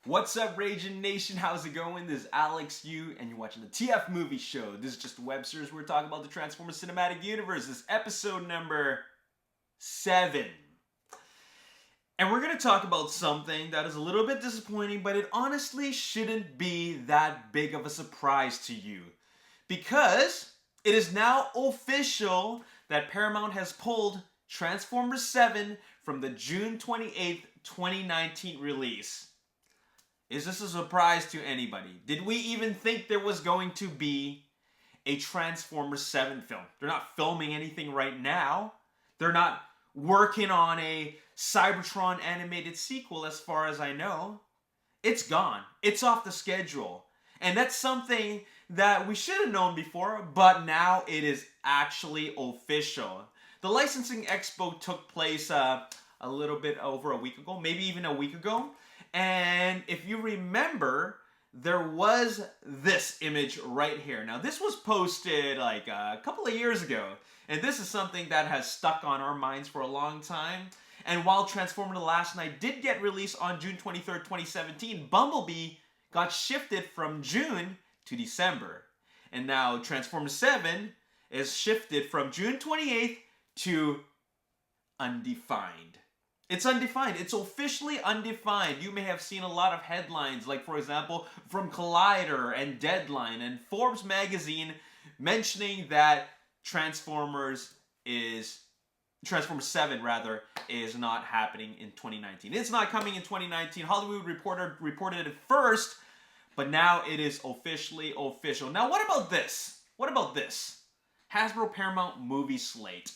What's up, Ragin Nation? How's it going? This is Alex Yu, and you're watching the TF Movie Show. This is just a web series where we're talking about the Transformers Cinematic Universe. This is episode number 7. And we're going to talk about something that is a little bit disappointing, but it honestly shouldn't be that big of a surprise to you. Because it is now official that Paramount has pulled Transformers 7 from the June 28th, 2019 release. Is this a surprise to anybody? Did we even think there was going to be a Transformers 7 film? They're not filming anything right now. They're not working on a Cybertron animated sequel as far as I know. It's gone. It's off the schedule. And that's something that we should have known before, but now it is actually official. The licensing expo took place a little bit over a week ago, maybe even a week ago. And if you remember, there was this image right here. Now, this was posted like a couple of years ago. And this is something that has stuck on our minds for a long time. And while Transformers The Last Night did get released on June 23rd, 2017, Bumblebee got shifted from June to December. And now Transformers 7 is shifted from June 28th to undefined. It's undefined. It's officially undefined. You may have seen a lot of headlines, like for example, from Collider and Deadline and Forbes magazine mentioning that Transformers 7 is not happening in 2019. It's not coming in 2019. Hollywood Reporter reported it first, but now it is officially official. Now, what about this? What about this? Hasbro Paramount movie slate.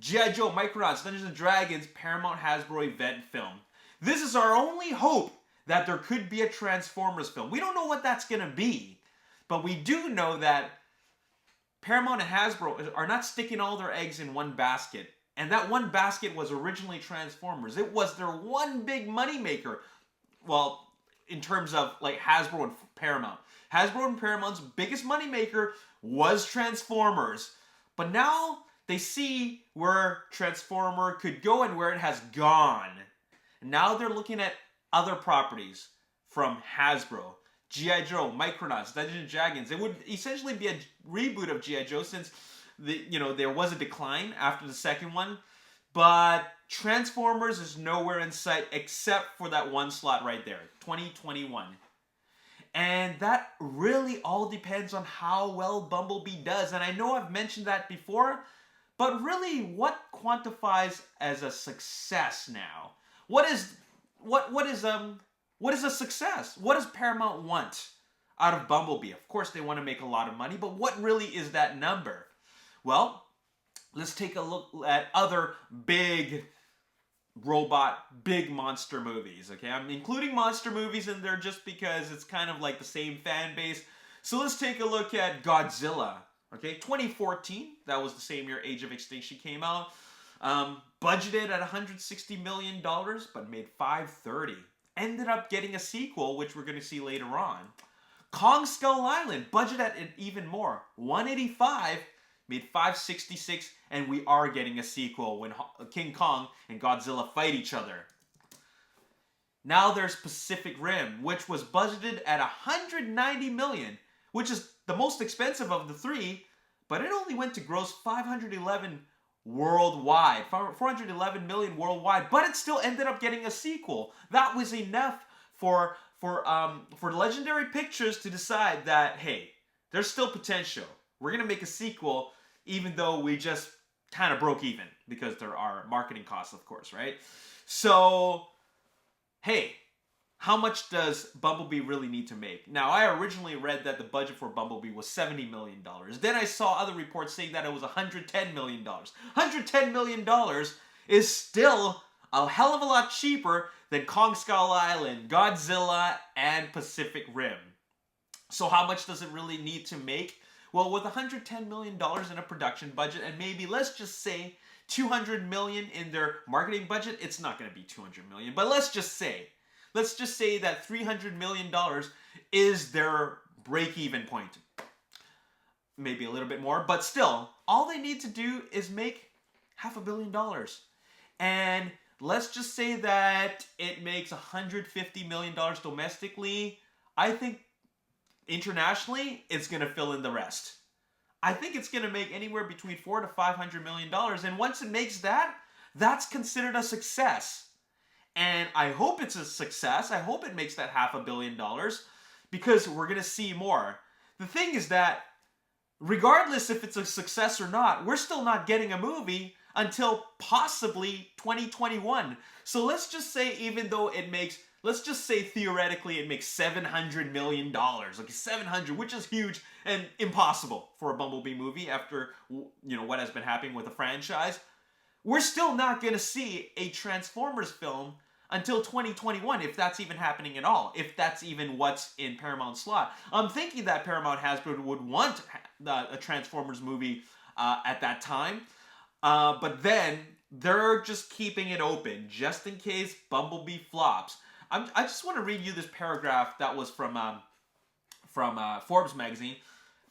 G.I. Joe, Micronauts, Dungeons & Dragons, Paramount Hasbro event film. This is our only hope that there could be a Transformers film. We don't know what that's going to be, but we do know that Paramount and Hasbro are not sticking all their eggs in one basket. And that one basket was originally Transformers. It was their one big moneymaker. Well, in terms of like Hasbro and Paramount. Hasbro and Paramount's biggest moneymaker was Transformers. But now they see where Transformer could go and where it has gone. And now they're looking at other properties from Hasbro. G.I. Joe, Micronauts, Dungeons & Dragons. It would essentially be a reboot of G.I. Joe since there was a decline after the second one. But Transformers is nowhere in sight except for that one slot right there, 2021. And that really all depends on how well Bumblebee does. And I know I've mentioned that before, but really, what quantifies as a success now? What is a success? What does Paramount want out of Bumblebee? Of course, they want to make a lot of money, but what really is that number? Well, let's take a look at other big robot, big monster movies. Okay, I'm including monster movies in there just because it's kind of like the same fan base. So let's take a look at Godzilla. Okay, 2014, that was the same year Age of Extinction came out. Budgeted at $160 million, but made $530. Ended up getting a sequel, which we're going to see later on. Kong Skull Island, budgeted at even more, $185, made $566, and we are getting a sequel when King Kong and Godzilla fight each other. Now there's Pacific Rim, which was budgeted at $190 million, which is the most expensive of the three, but it only went to gross $511 worldwide, $411 million worldwide, but it still ended up getting a sequel. That was enough for Legendary Pictures to decide that, hey, there's still potential. We're going to make a sequel, even though we just kind of broke even, because there are marketing costs, of course, right? So, hey, how much does Bumblebee really need to make? Now, I originally read that the budget for Bumblebee was $70 million. Then I saw other reports saying that it was $110 million. $110 million is still a hell of a lot cheaper than Kong Skull Island, Godzilla, and Pacific Rim. So how much does it really need to make? Well, with $110 million in a production budget, and maybe let's just say $200 million in their marketing budget, it's not going to be $200 million, but let's just say that $300 million is their break-even point. Maybe a little bit more, but still, all they need to do is make $500 million. And let's just say that it makes $150 million domestically. I think internationally, it's going to fill in the rest. I think it's going to make anywhere between $400 to $500 million. And once it makes that, that's considered a success. And I hope it's a success. I hope it makes that $500 million because we're going to see more. The thing is that regardless if it's a success or not, we're still not getting a movie until possibly 2021. So let's just say even though it makes, let's just say theoretically it makes $700 million. Okay, 700, which is huge and impossible for a Bumblebee movie after, you know, what has been happening with the franchise. We're still not going to see a Transformers film until 2021, if that's even happening at all, if that's even what's in Paramount's slot. I'm thinking that Paramount Hasbro would want a Transformers movie at that time, but then they're just keeping it open just in case Bumblebee flops. I just want to read you this paragraph that was from Forbes magazine,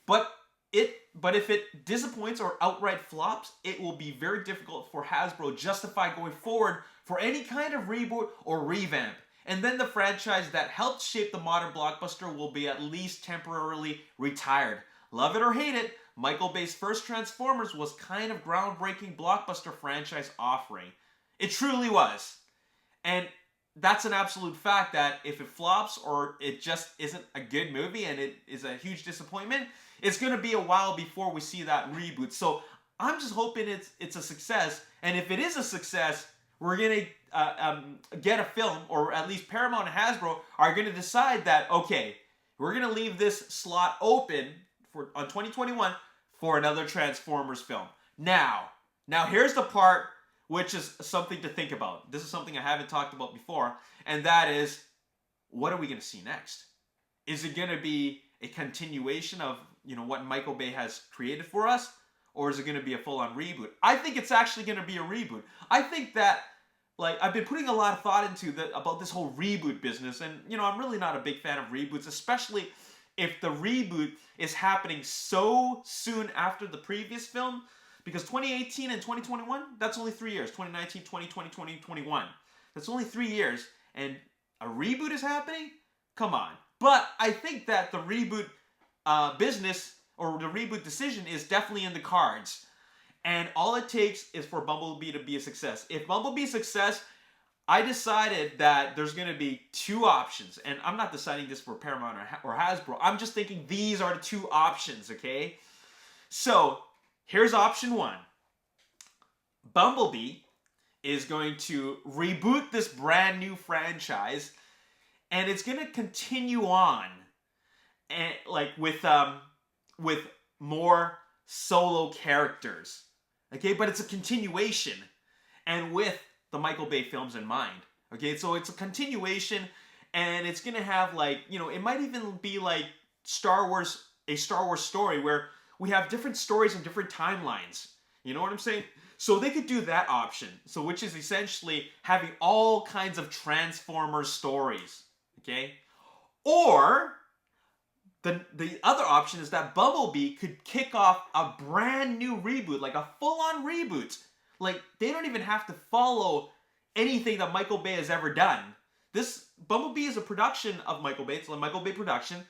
but if it disappoints or outright flops, it will be very difficult for Hasbro justify going forward for any kind of reboot or revamp. And then the franchise that helped shape the modern blockbuster will be at least temporarily retired. Love it or hate it, Michael Bay's first Transformers was kind of groundbreaking blockbuster franchise offering. It truly was. And that's an absolute fact that if it flops or it just isn't a good movie and it is a huge disappointment, it's going to be a while before we see that reboot. So I'm just hoping it's a success. And if it is a success, we're going to get a film, or at least Paramount and Hasbro are going to decide that, okay, we're going to leave this slot open on 2021 for another Transformers film. Now here's the part which is something to think about. This is something I haven't talked about before, and that is, what are we going to see next? Is it going to be a continuation of, you know, what Michael Bay has created for us, or is it going to be a full-on reboot? I think it's actually going to be a reboot. I think that, like, I've been putting a lot of thought into about this whole reboot business, and, you know, I'm really not a big fan of reboots, especially if the reboot is happening so soon after the previous film, because 2018 and 2021, that's only 3 years. 2019, 2020, 2021. That's only 3 years, and a reboot is happening? Come on. But I think that the reboot business, or the reboot decision, is definitely in the cards. And all it takes is for Bumblebee to be a success. If Bumblebee is a success, I decided that there's going to be two options. And I'm not deciding this for Paramount or Hasbro. I'm just thinking these are the two options, okay? So, here's option one. Bumblebee is going to reboot this brand new franchise, and it's going to continue on, and like with more solo characters, okay? But it's a continuation, and with the Michael Bay films in mind, okay? So it's a continuation, and it's going to have, like, you know, it might even be like a Star Wars story where we have different stories and different timelines. You know what I'm saying? So they could do that option. So which is essentially having all kinds of Transformers stories. Okay? Or the other option is that Bumblebee could kick off a brand new reboot, like a full-on reboot. Like, they don't even have to follow anything that Michael Bay has ever done. This Bumblebee is a production of Michael Bay. It's a Michael Bay production.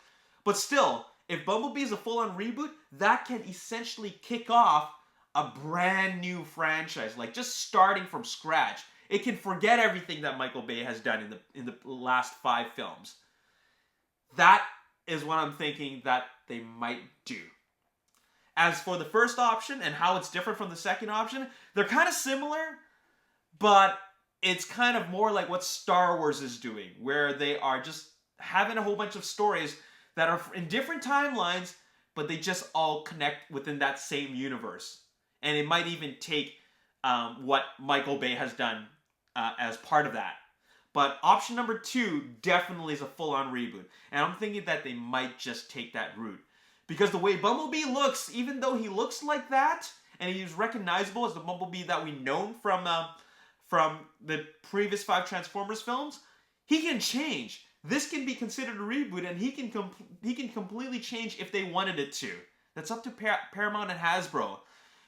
But still, if Bumblebee is a full-on reboot, that can essentially kick off a brand new franchise, like just starting from scratch. It can forget everything that Michael Bay has done in the last 5 films. That is what I'm thinking that they might do. As for the first option and how it's different from the second option, they're kind of similar, but it's kind of more like what Star Wars is doing, where they are just having a whole bunch of stories that are in different timelines, but they just all connect within that same universe. And it might even take what Michael Bay has done as part of that. But option number 2 definitely is a full-on reboot. And I'm thinking that they might just take that route. Because the way Bumblebee looks, even though he looks like that, and he's recognizable as the Bumblebee that we know from the previous 5 Transformers films, he can change. This can be considered a reboot, and he can completely change if they wanted it to. That's up to Paramount and Hasbro.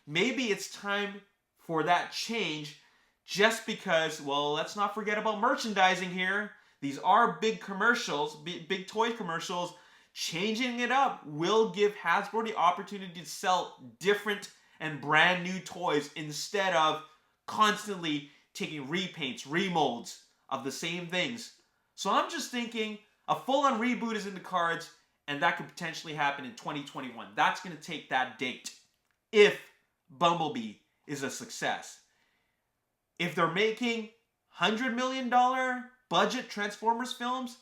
Maybe it's time for that change, just because, well, let's not forget about merchandising here. These are big commercials, big toy commercials. Changing it up will give Hasbro the opportunity to sell different and brand new toys instead of constantly taking repaints, remolds of the same things. So I'm just thinking a full-on reboot is in the cards, and that could potentially happen in 2021. That's going to take that date if Bumblebee is a success. If they're making $100 million budget Transformers films,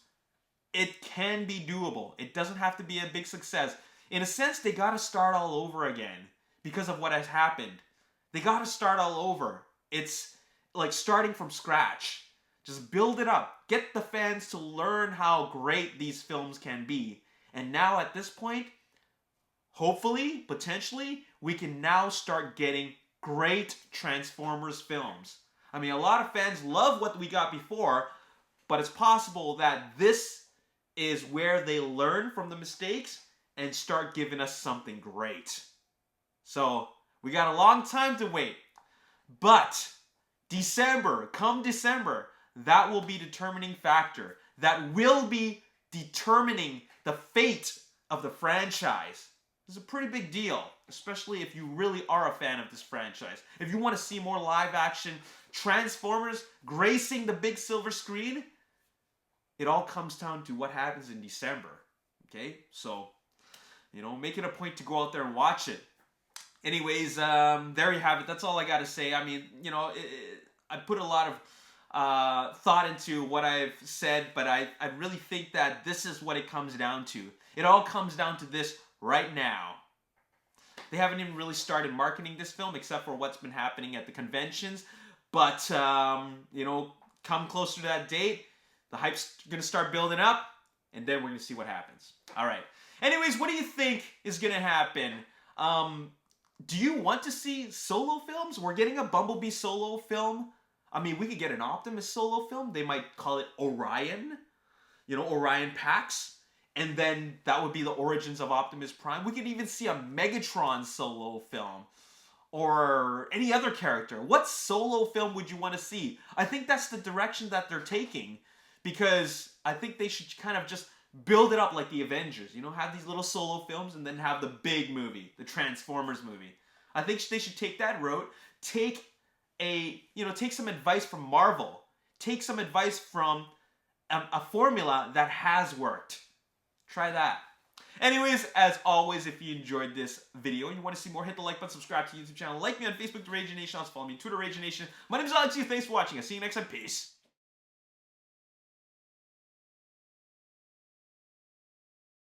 it can be doable. It doesn't have to be a big success. In a sense, they got to start all over again because of what has happened. They got to start all over. It's like starting from scratch. Just build it up. Get the fans to learn how great these films can be. And now at this point, hopefully, potentially, we can now start getting great Transformers films. I mean, a lot of fans love what we got before, but it's possible that this is where they learn from the mistakes and start giving us something great. So, we got a long time to wait. But December, come December, that will be a determining factor. That will be determining the fate of the franchise. This is a pretty big deal, especially if you really are a fan of this franchise. If you want to see more live action Transformers gracing the big silver screen, it all comes down to what happens in December. Okay? So, make it a point to go out there and watch it. Anyways, there you have it. That's all I got to say. I mean, I put a lot of thought into what I've said, but I really think that this is what it comes down to. It all comes down to this right now. They haven't even really started marketing this film except for what's been happening at the conventions. But, come closer to that date, the hype's going to start building up, and then we're going to see what happens. All right. Anyways, what do you think is going to happen? Do you want to see solo films? We're getting a Bumblebee solo film. I mean, we could get an Optimus solo film. They might call it Orion. Orion Pax. And then that would be the origins of Optimus Prime. We could even see a Megatron solo film. Or any other character. What solo film would you want to see? I think that's the direction that they're taking. Because I think they should kind of just build it up like the Avengers. Have these little solo films and then have the big movie. The Transformers movie. I think they should take that route. Take some advice from Marvel. Take some advice from a formula that has worked. Try that. Anyways, as always, if you enjoyed this video and you want to see more, hit the like button, subscribe to the YouTube channel, like me on Facebook, The Ragin Nation, also follow me on Twitter, Ragin Nation. My name is Alex. Thanks for watching. I'll see you next time. Peace.